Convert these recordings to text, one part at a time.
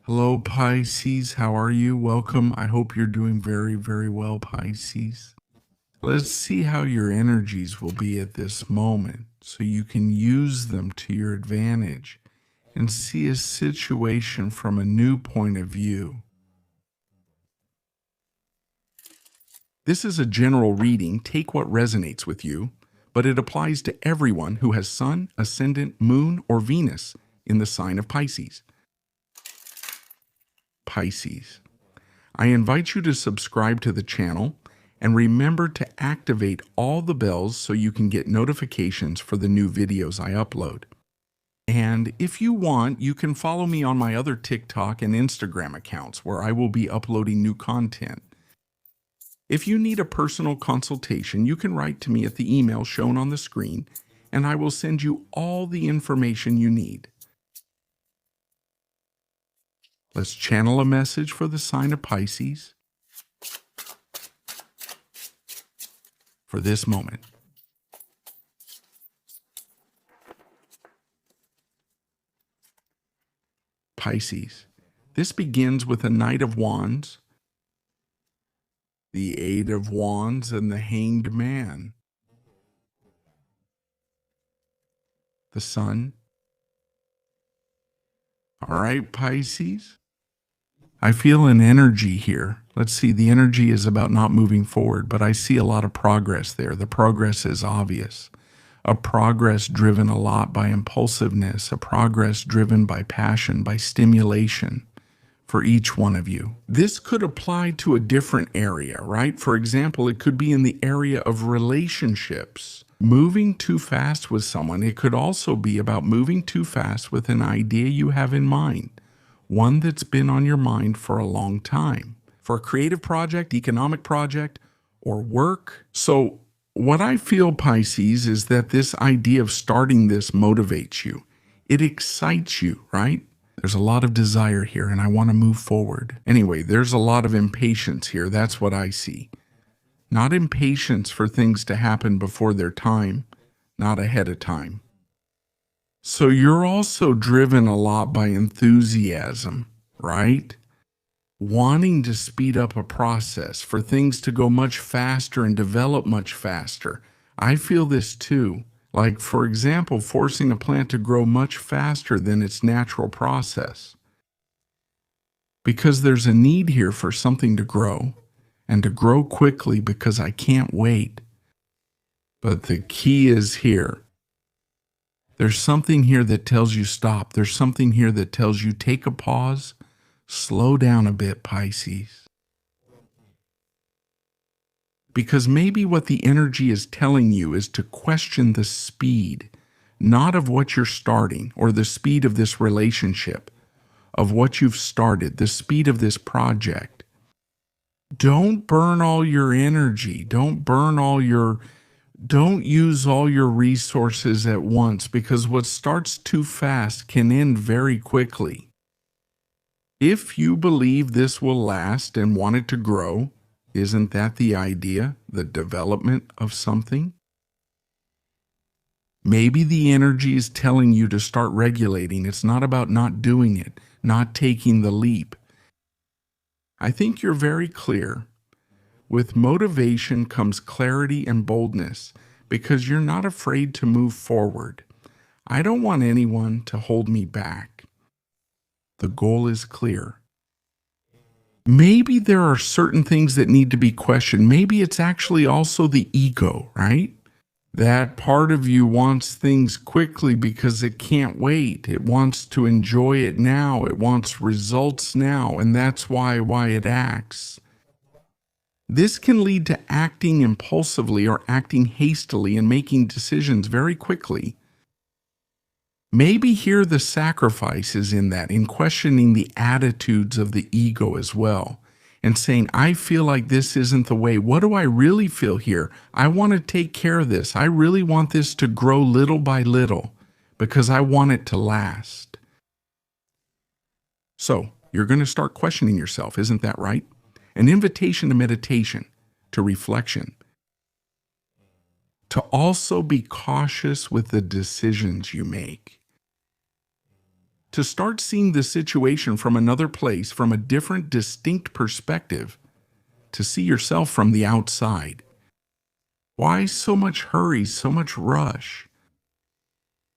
Hello, Pisces. How are you? Welcome. I hope you're doing very, very well, Pisces. Let's see how your energies will be at this moment so you can use them to your advantage and see a situation from a new point of view. This is a general reading. Take what resonates with you, but it applies to everyone who has Sun, Ascendant, Moon, or Venus in the sign of Pisces. Pisces. I invite you to subscribe to the channel and remember to activate all the bells so you can get notifications for the new videos I upload. And if you want, you can follow me on my other TikTok and Instagram accounts where I will be uploading new content. If you need a personal consultation, you can write to me at the email shown on the screen, and I will send you all the information you need. Let's channel a message for the sign of Pisces for this moment. Pisces. This begins with a Knight of Wands, the Eight of Wands, and the Hanged Man. The Sun. All right, Pisces. I feel an energy here. Let's see, the energy is about not moving forward, but I see a lot of progress there. The progress is obvious. A progress driven a lot by impulsiveness, a progress driven by passion, by stimulation for each one of you. This could apply to a different area, right? For example, it could be in the area of relationships. Moving too fast with someone. It could also be about moving too fast with an idea you have in mind. One that's been on your mind for a long time, for a creative project, economic project, or work. So what I feel, Pisces, is that this idea of starting this motivates you. It excites you, right? There's a lot of desire here, and I want to move forward. Anyway, there's a lot of impatience here. That's what I see. Not impatience for things to happen before their time, not ahead of time. So you're also driven a lot by enthusiasm, right? Wanting to speed up a process, for things to go much faster and develop much faster. I feel this too. Like, for example, forcing a plant to grow much faster than its natural process. Because there's a need here for something to grow, and to grow quickly because I can't wait. But the key is here. There's something here that tells you stop. There's something here that tells you take a pause, slow down a bit, Pisces. Because maybe what the energy is telling you is to question the speed, not of what you're starting or the speed of this relationship, of what you've started, the speed of this project. Don't burn all your energy. Don't use all your resources at once, because what starts too fast can end very quickly. If you believe this will last and want it to grow, isn't that the idea, the development of something? Maybe the energy is telling you to start regulating. It's not about not doing it, not taking the leap. I think you're very clear. With motivation comes clarity and boldness, because you're not afraid to move forward. I don't want anyone to hold me back. The goal is clear. Maybe there are certain things that need to be questioned. Maybe it's actually also the ego, right? That part of you wants things quickly because it can't wait. It wants to enjoy it now. It wants results now, and that's why it acts. This can lead to acting impulsively or acting hastily and making decisions very quickly. Maybe here the sacrifice is in that, in questioning the attitudes of the ego as well, and saying, I feel like this isn't the way. What do I really feel here? I want to take care of this. I really want this to grow little by little because I want it to last. So you're going to start questioning yourself, isn't that right? An invitation to meditation, to reflection, to also be cautious with the decisions you make, to start seeing the situation from another place, from a different, distinct perspective, to see yourself from the outside. Why so much hurry, so much rush?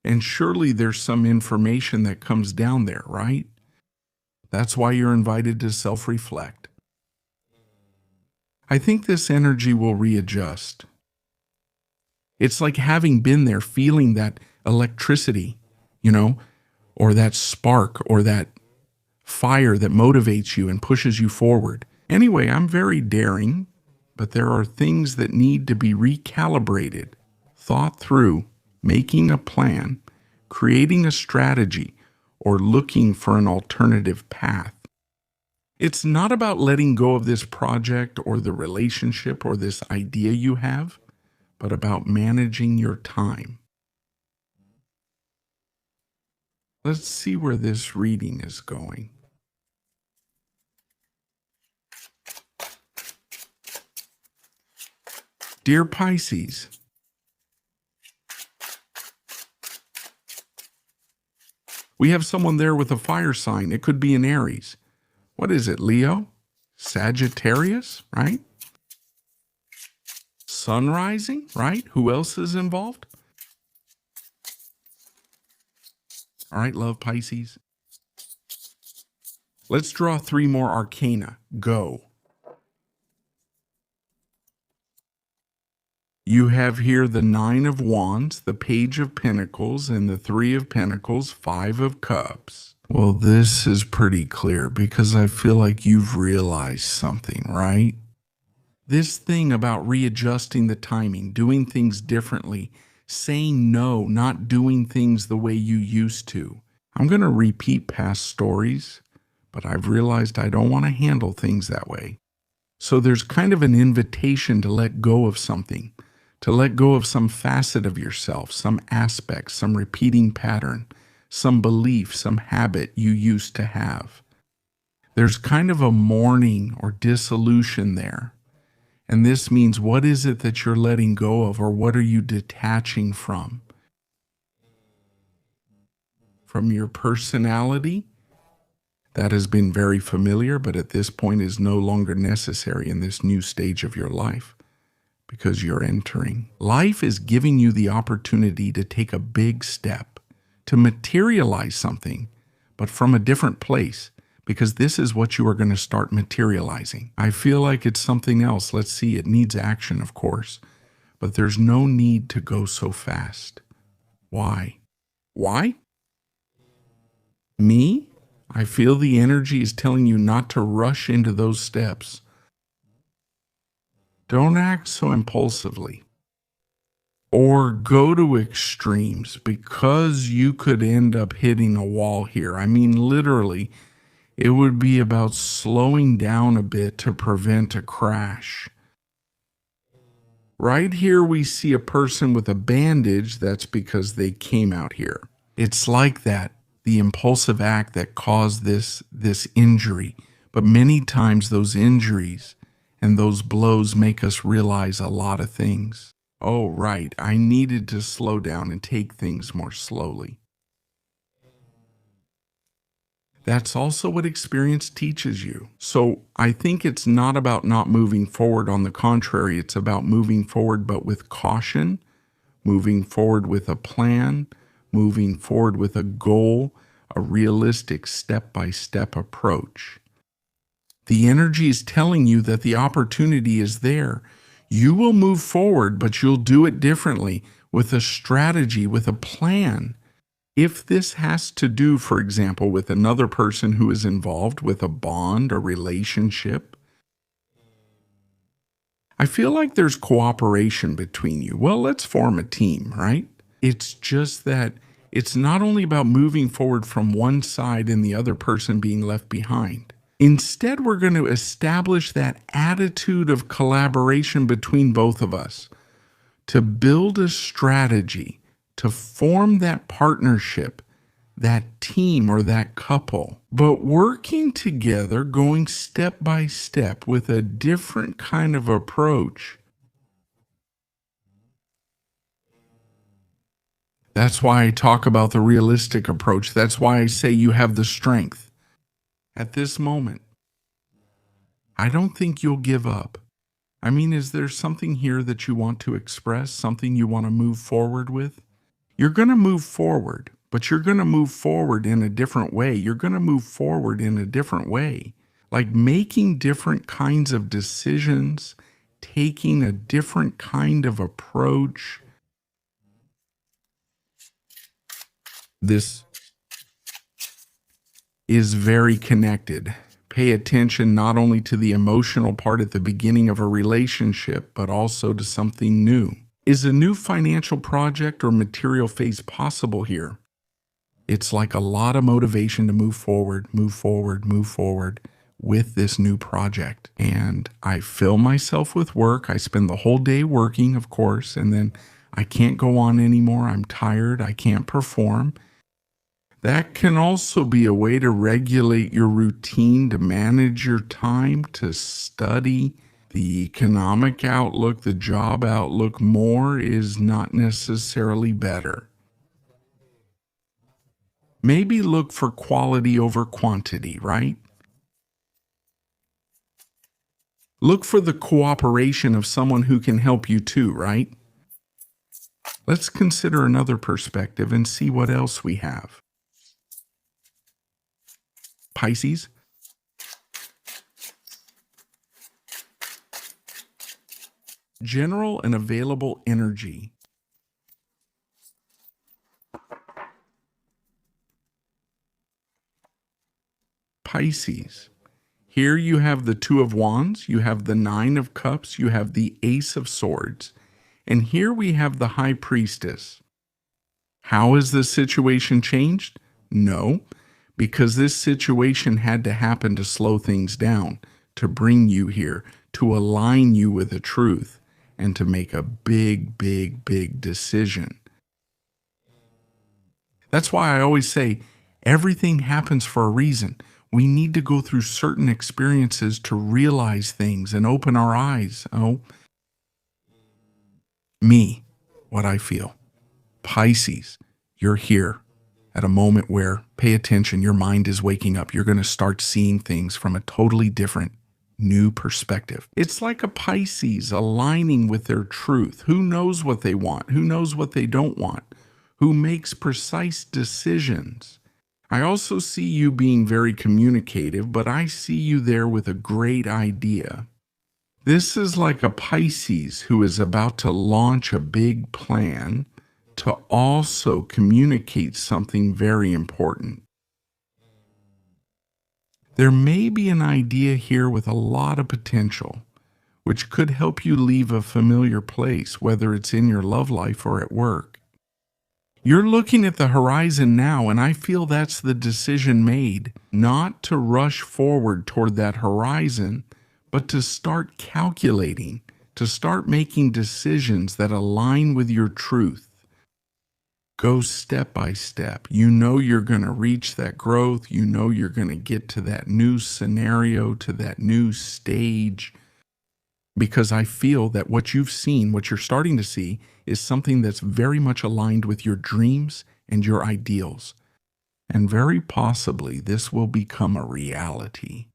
And surely there's some information that comes down there, right? That's why you're invited to self-reflect. I think this energy will readjust. It's like having been there, feeling that electricity, or that spark or that fire that motivates you and pushes you forward. Anyway, I'm very daring, but there are things that need to be recalibrated, thought through, making a plan, creating a strategy, or looking for an alternative path. It's not about letting go of this project or the relationship or this idea you have, but about managing your time. Let's see where this reading is going. Dear Pisces, we have someone there with a fire sign. It could be an Aries. What is it, Leo? Sagittarius, right? Sun rising, right? Who else is involved? All right, love Pisces. Let's draw 3 more arcana. Go. You have here the 9 of Wands, the Page of Pentacles, and the 3 of Pentacles, 5 of Cups. Well, this is pretty clear because I feel like you've realized something, right? This thing about readjusting the timing, doing things differently, saying no, not doing things the way you used to. I'm going to repeat past stories, but I've realized I don't want to handle things that way. So there's kind of an invitation to let go of something, to let go of some facet of yourself, some aspect, some repeating pattern, some belief, some habit you used to have. There's kind of a mourning or dissolution there. And this means, what is it that you're letting go of, or what are you detaching from? From your personality? That has been very familiar, but at this point is no longer necessary in this new stage of your life because you're entering. Life is giving you the opportunity to take a big step, to materialize something, but from a different place, because this is what you are going to start materializing. I feel like it's something else. Let's see. It needs action, of course, but there's no need to go so fast. Why? Why? Me? I feel the energy is telling you not to rush into those steps. Don't act so impulsively or go to extremes, because you could end up hitting a wall here. I mean, literally, it would be about slowing down a bit to prevent a crash. Right here, we see a person with a bandage. That's because they came out here. It's like that. The impulsive act that caused this injury. But many times those injuries and those blows make us realize a lot of things. Oh, right, I needed to slow down and take things more slowly. That's also what experience teaches you. So I think it's not about not moving forward. On the contrary, it's about moving forward, but with caution, moving forward with a plan, moving forward with a goal, a realistic step-by-step approach. The energy is telling you that the opportunity is there. You will move forward, but you'll do it differently, with a strategy, with a plan. If this has to do, for example, with another person who is involved with a bond, a relationship, I feel like there's cooperation between you. Well, let's form a team, right? It's just that it's not only about moving forward from one side and the other person being left behind. Instead, we're going to establish that attitude of collaboration between both of us to build a strategy, to form that partnership, that team or that couple, but working together, going step by step with a different kind of approach. That's why I talk about the realistic approach. That's why I say you have the strength. At this moment, I don't think you'll give up. I mean, is there something here that you want to express, something you want to move forward with? You're going to move forward, but you're going to move forward in a different way. You're going to move forward in a different way, like making different kinds of decisions, taking a different kind of approach. This is very connected. Pay attention not only to the emotional part at the beginning of a relationship, but also to something new. Is a new financial project or material phase possible here? It's like a lot of motivation to move forward, move forward, move forward with this new project. And I fill myself with work. I spend the whole day working, of course, and then I can't go on anymore. I'm tired. I can't perform. That can also be a way to regulate your routine, to manage your time, to study. The economic outlook, the job outlook, more is not necessarily better. Maybe look for quality over quantity, right? Look for the cooperation of someone who can help you too, right? Let's consider another perspective and see what else we have. Pisces, general and available energy. Pisces, here you have the Two of Wands, you have the Nine of Cups, you have the Ace of Swords, and here we have the High Priestess. How has this situation changed? No, because this situation had to happen to slow things down, to bring you here, to align you with the truth, and to make a big, big, big decision. That's why I always say everything happens for a reason. We need to go through certain experiences to realize things and open our eyes. Oh, me, what I feel. Pisces, you're here at a moment where, pay attention, your mind is waking up. You're going to start seeing things from a totally different, new perspective. It's like a Pisces aligning with their truth. Who knows what they want? Who knows what they don't want? Who makes precise decisions? I also see you being very communicative, but I see you there with a great idea. This is like a Pisces who is about to launch a big plan to also communicate something very important. There may be an idea here with a lot of potential, which could help you leave a familiar place, whether it's in your love life or at work. You're looking at the horizon now, and I feel that's the decision made, not to rush forward toward that horizon, but to start calculating, to start making decisions that align with your truth. Go step by step. You know you're going to reach that growth. You know you're going to get to that new scenario, to that new stage. Because I feel that what you've seen, what you're starting to see, is something that's very much aligned with your dreams and your ideals. And very possibly this will become a reality.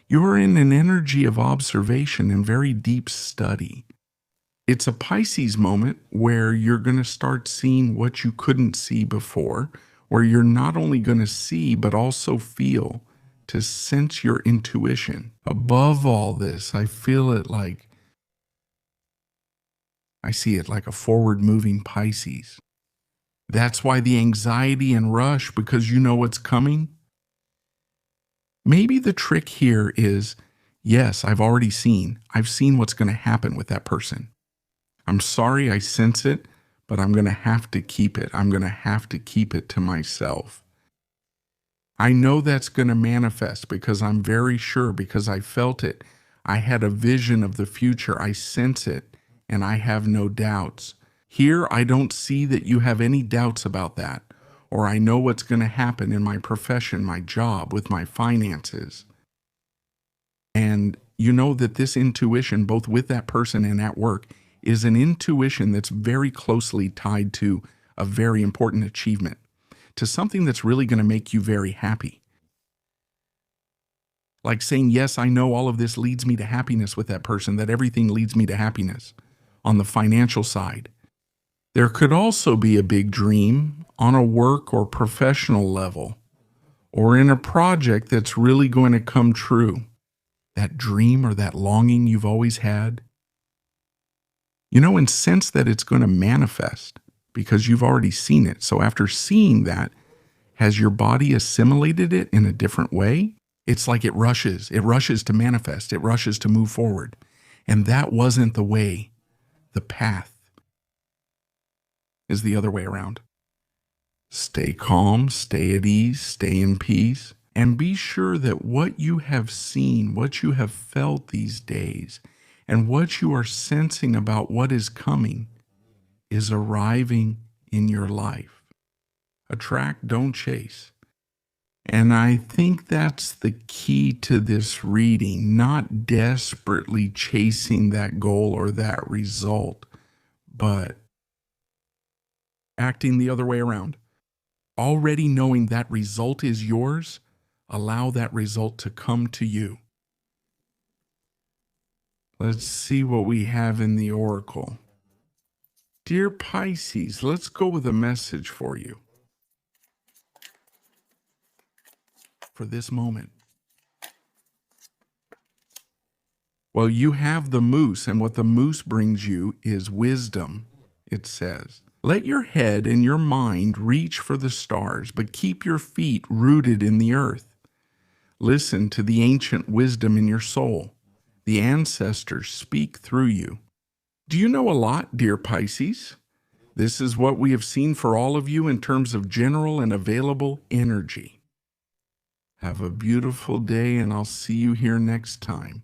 You're in an energy of observation and very deep study. It's a Pisces moment where you're going to start seeing what you couldn't see before, where you're not only going to see, but also feel, to sense your intuition. Above all this, I feel it like, I see it like a forward-moving Pisces. That's why the anxiety and rush, because you know what's coming. Maybe the trick here is, yes, I've seen what's going to happen with that person. I'm sorry, I sense it, but I'm going to have to keep it. I'm going to have to keep it to myself. I know that's going to manifest because I'm very sure, because I felt it. I had a vision of the future. I sense it, and I have no doubts. Here, I don't see that you have any doubts about that, or I know what's going to happen in my profession, my job, with my finances. And you know that this intuition, both with that person and at work, is an intuition that's very closely tied to a very important achievement, to something that's really going to make you very happy. Like saying, yes, I know all of this leads me to happiness with that person, that everything leads me to happiness on the financial side. There could also be a big dream on a work or professional level, or in a project that's really going to come true. That dream or that longing you've always had, and sense that it's going to manifest because you've already seen it. So after seeing that, has your body assimilated it in a different way? It's like it rushes to manifest, it rushes to move forward. And that wasn't the way. The path is the other way around. Stay calm, stay at ease, stay in peace, and be sure that what you have seen, what you have felt these days, and what you are sensing about what is coming is arriving in your life. Attract, don't chase. And I think that's the key to this reading, not desperately chasing that goal or that result, but acting the other way around. Already knowing that result is yours, allow that result to come to you. Let's see what we have in the oracle. Dear Pisces, let's go with a message for you. For this moment. Well, you have the moose, and what the moose brings you is wisdom, it says. Let your head and your mind reach for the stars, but keep your feet rooted in the earth. Listen to the ancient wisdom in your soul. The ancestors speak through you. Do you know a lot, dear Pisces? This is what we have seen for all of you in terms of general and available energy. Have a beautiful day, and I'll see you here next time.